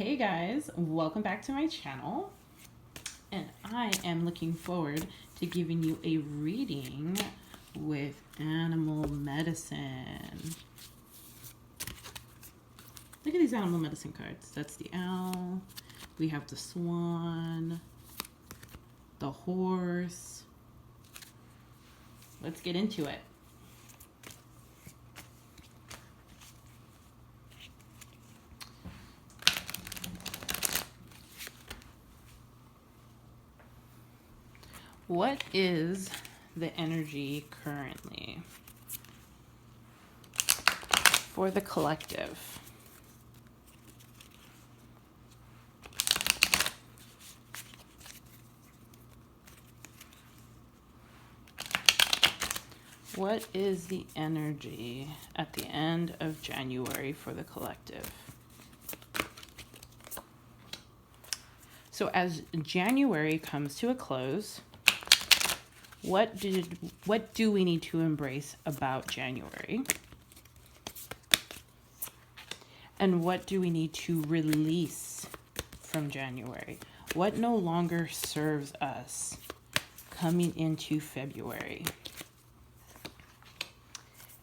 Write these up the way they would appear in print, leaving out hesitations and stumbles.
Hey guys, welcome back to my channel, and I am looking forward to giving you a reading with animal medicine. Look at these animal medicine cards. That's the owl, we have the swan, the horse. Let's get into it. What is the energy currently for the collective? What is the energy at the end of January for the collective? So as January comes to a close, what do we need to embrace about January? And what do we need to release from January? What no longer serves us coming into February?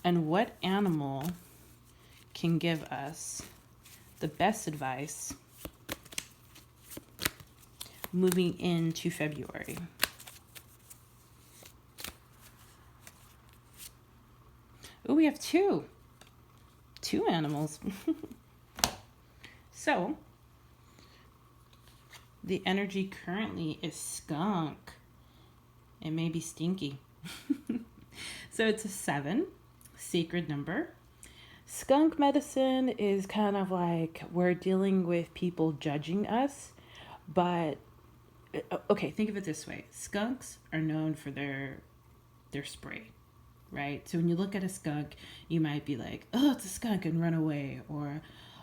And what animal can give us the best advice moving into February? Oh, we have two animals. So, the energy currently is skunk. It may be stinky. So it's a 7, sacred number. Skunk medicine is kind of like we're dealing with people judging us, but okay, think of it this way. Skunks are known for their spray, right? So when you look at a skunk, you might be like, oh, it's a skunk, and run away, or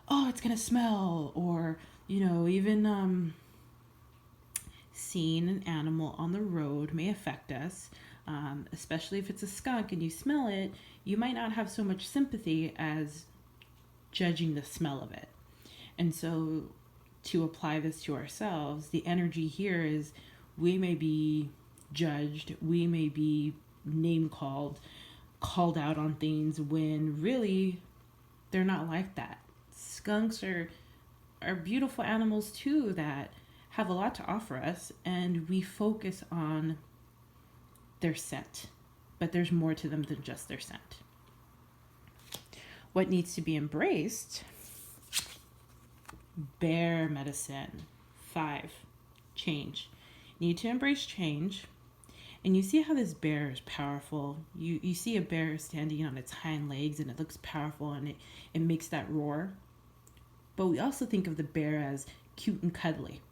oh, it's gonna smell, or even seeing an animal on the road may affect us, especially if it's a skunk and you smell it. You might not have so much sympathy as judging the smell of it. And so to apply this to ourselves, the energy here is we may be judged, we may be name called out on things when really they're not like that. Skunks are beautiful animals too that have a lot to offer us, and we focus on their scent, but there's more to them than just their scent. What needs to be embraced? Bear medicine. 5, change. You need to embrace change. And you see how this bear is powerful. You see a bear standing on its hind legs and it looks powerful, and it makes that roar. But we also think of the bear as cute and cuddly.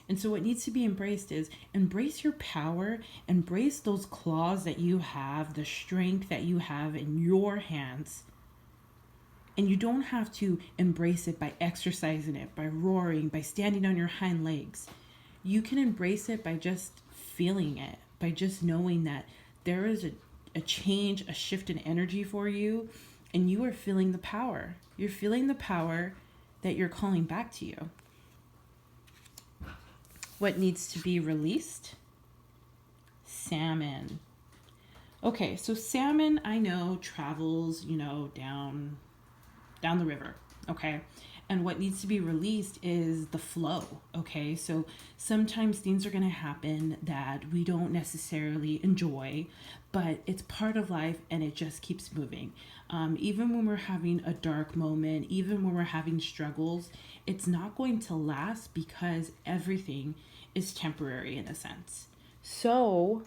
And so what needs to be embraced is embrace your power, embrace those claws that you have, the strength that you have in your hands. And you don't have to embrace it by exercising it, by roaring, by standing on your hind legs. You can embrace it by just feeling it, by just knowing that there is a change, a shift in energy for you, and you are feeling the power. You're feeling the power that you're calling back to you. What needs to be released? Salmon. Okay, so salmon, I know, travels, down the river, okay? And what needs to be released is the flow, okay? So sometimes things are gonna happen that we don't necessarily enjoy, but it's part of life and it just keeps moving. Even when we're having a dark moment, even when we're having struggles, it's not going to last because everything is temporary in a sense. So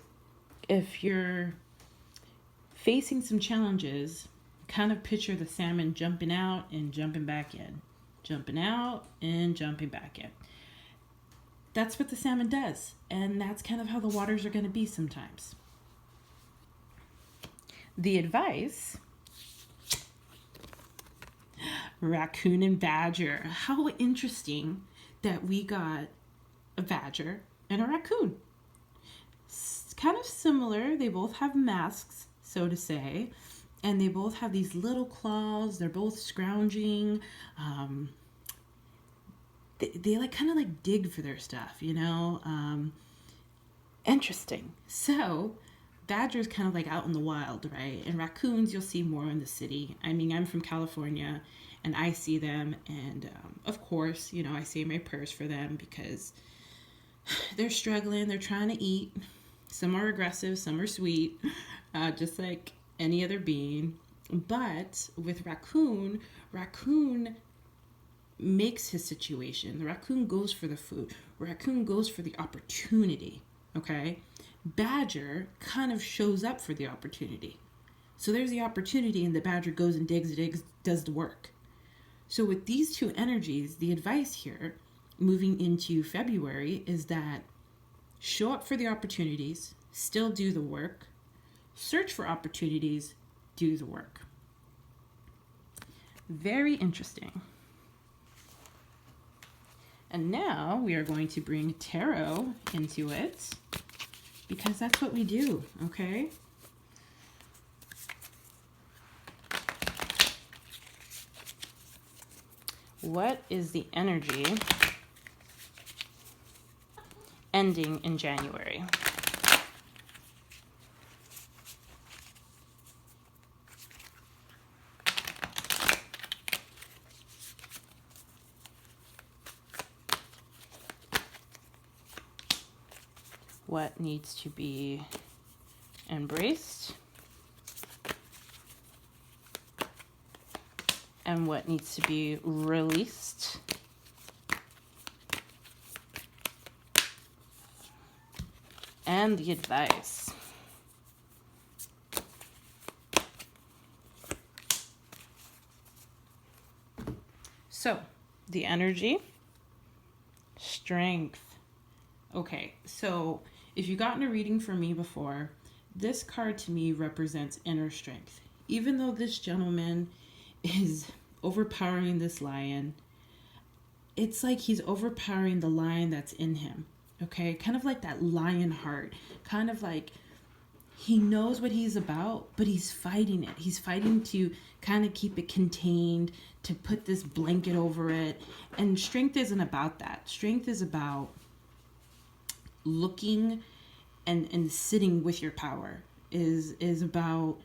if you're facing some challenges, kind of picture the salmon jumping out and jumping back in, jumping out and jumping back in. That's what the salmon does, and that's kind of how the waters are going to be sometimes. The advice: raccoon and badger. How interesting that we got a badger and a raccoon. It's kind of similar. They both have masks, so to say, and they both have these little claws. They're both scrounging. they like kind of like dig for their stuff, interesting. So badgers kind of like out in the wild, right? And raccoons you'll see more in the city. I mean, I'm from California and I see them, and of course, I say my prayers for them because they're struggling, they're trying to eat. Some are aggressive, some are sweet, just like any other being. But with raccoon makes his situation. The raccoon goes for the food. Raccoon goes for the opportunity, okay? Badger kind of shows up for the opportunity. So there's the opportunity, and the badger goes and digs, does the work. So with these two energies, the advice here, moving into February, is that show up for the opportunities, still do the work, search for opportunities, do the work. Very interesting. And now we are going to bring tarot into it because that's what we do, okay? What is the energy ending in January? What needs to be embraced? And what needs to be released? And the advice. So, the energy, strength. Okay, so if you've gotten a reading from me before, this card to me represents inner strength. Even though this gentleman is overpowering this lion, it's like he's overpowering the lion that's in him, okay? Kind of like that lion heart, kind of like he knows what he's about, but he's fighting it. He's fighting to kind of keep it contained, to put this blanket over it. And strength isn't about that. Strength is about looking and sitting with your power, is about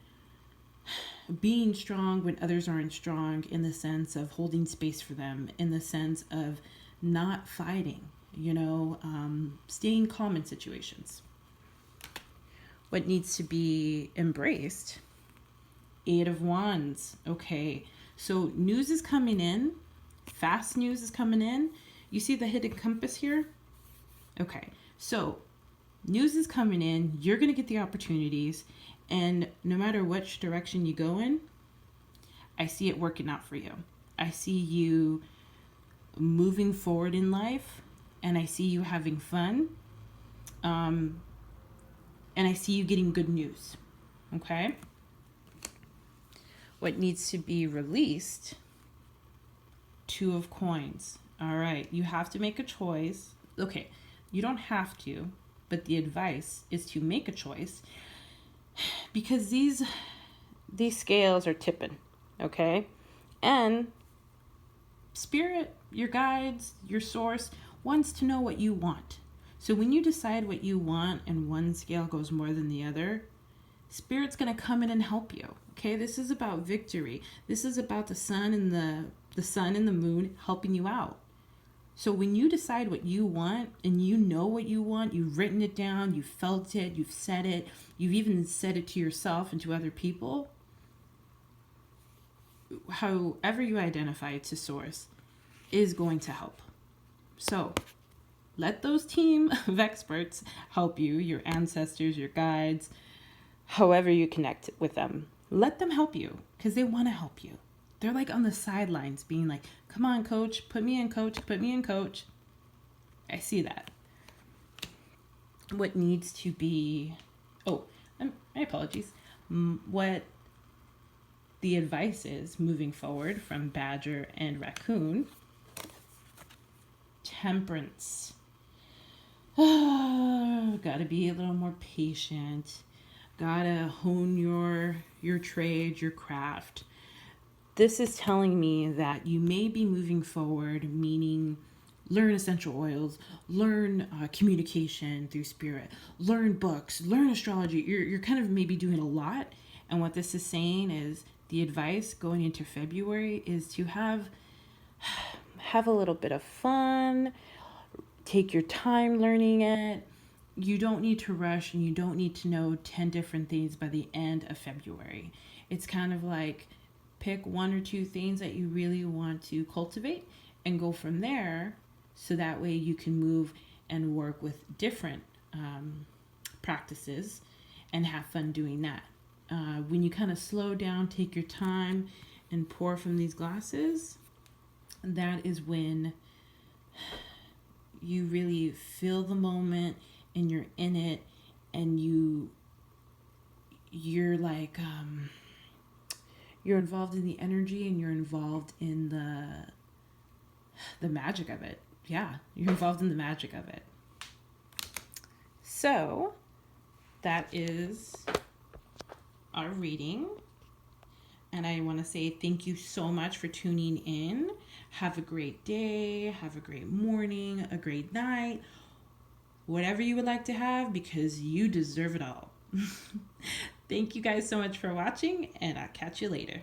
being strong when others aren't strong, in the sense of holding space for them, in the sense of not fighting, staying calm in situations. What needs to be embraced? 8 of Wands. Okay, so news is coming in. Fast news is coming in. You see the hidden compass here? Okay, so news is coming in. You're going to get the opportunities. And no matter which direction you go in, I see it working out for you. I see you moving forward in life, and I see you having fun. And I see you getting good news. Okay? What needs to be released? 2 of Coins. All right, you have to make a choice. Okay, you don't have to, but the advice is to make a choice, because these scales are tipping, okay? And spirit, your guides, your source wants to know what you want. So when you decide what you want and one scale goes more than the other, spirit's going to come in and help you. Okay? This is about victory. This is about the sun and the moon helping you out. So when you decide what you want, and you know what you want, you've written it down, you've felt it, you've said it, you've even said it to yourself and to other people, however you identify it to source is going to help. So let those team of experts help you, your ancestors, your guides, however you connect with them. Let them help you, because they want to help you. They're like on the sidelines being like, come on, coach, put me in, coach, put me in, coach. I see that. What needs to be, my apologies. What the advice is moving forward from Badger and Raccoon. Temperance. Gotta be a little more patient. Gotta hone your trade, your craft. This is telling me that you may be moving forward, meaning learn essential oils, learn communication through spirit, learn books, learn astrology. You're kind of maybe doing a lot. And what this is saying is the advice going into February is to have a little bit of fun, take your time learning it. You don't need to rush, and you don't need to know 10 different things by the end of February. It's kind of like pick one or two things that you really want to cultivate and go from there, so that way you can move and work with different practices and have fun doing that. When you kind of slow down, take your time, and pour from these glasses, that is when you really feel the moment and you're in it, and you're like you're involved in the energy, and you're involved in the magic of it. Yeah, you're involved in the magic of it. So that is our reading. And I want to say thank you so much for tuning in. Have a great day, have a great morning, a great night, whatever you would like to have, because you deserve it all. Thank you guys so much for watching, and I'll catch you later.